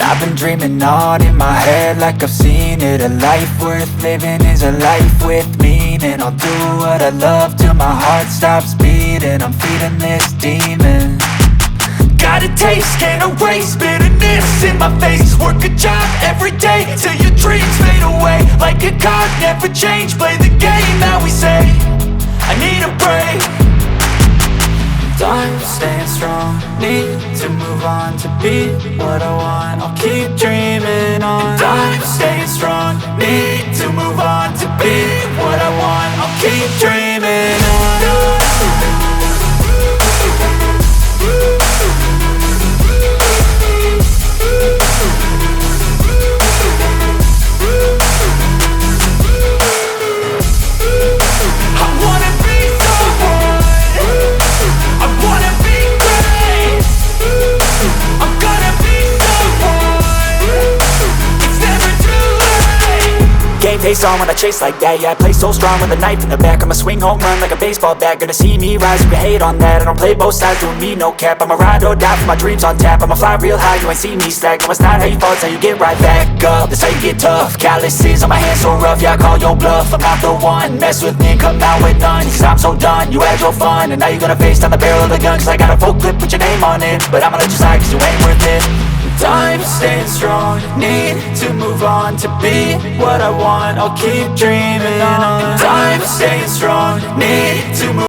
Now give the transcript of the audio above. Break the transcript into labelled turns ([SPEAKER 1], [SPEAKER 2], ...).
[SPEAKER 1] I've been dreaming on in my head like I've seen it. A life worth living is a life with meaning. I'll do what I love till my heart stops beating. I'm feeding this demon. Got a taste, can't erase bitterness in my face. Work a job every day till your dreams fade away. Like a card, never change, play the game that we say. I need a break. Time staying strong, need to move on to be what I want. I'll keep dreaming on. Time staying strong, need to move on to be what I want. I'll keep dreaming on. Face on when I chase like that. Yeah, I play so strong with a knife in the back. I'ma swing home run like a baseball bat. Gonna see me rise, you can hate on that. I don't play both sides, doing me no cap. I'ma ride or die for my dreams on tap. I'ma fly real high, you ain't see me slack. No, it's not how you fall, it's how you get right back up. That's how you get tough. Calluses on my hands so rough, yeah, I call your bluff. I'm not the one, mess with me and come out with none. Cause I'm so done, you had your fun. And now you're gonna face down the barrel of the gun. Cause I got a full clip with your name on it. But I'ma let you slide cause you ain't worth it. Time staying strong, need to move on to be what I want. I'll keep dreaming on. Time staying strong, need to move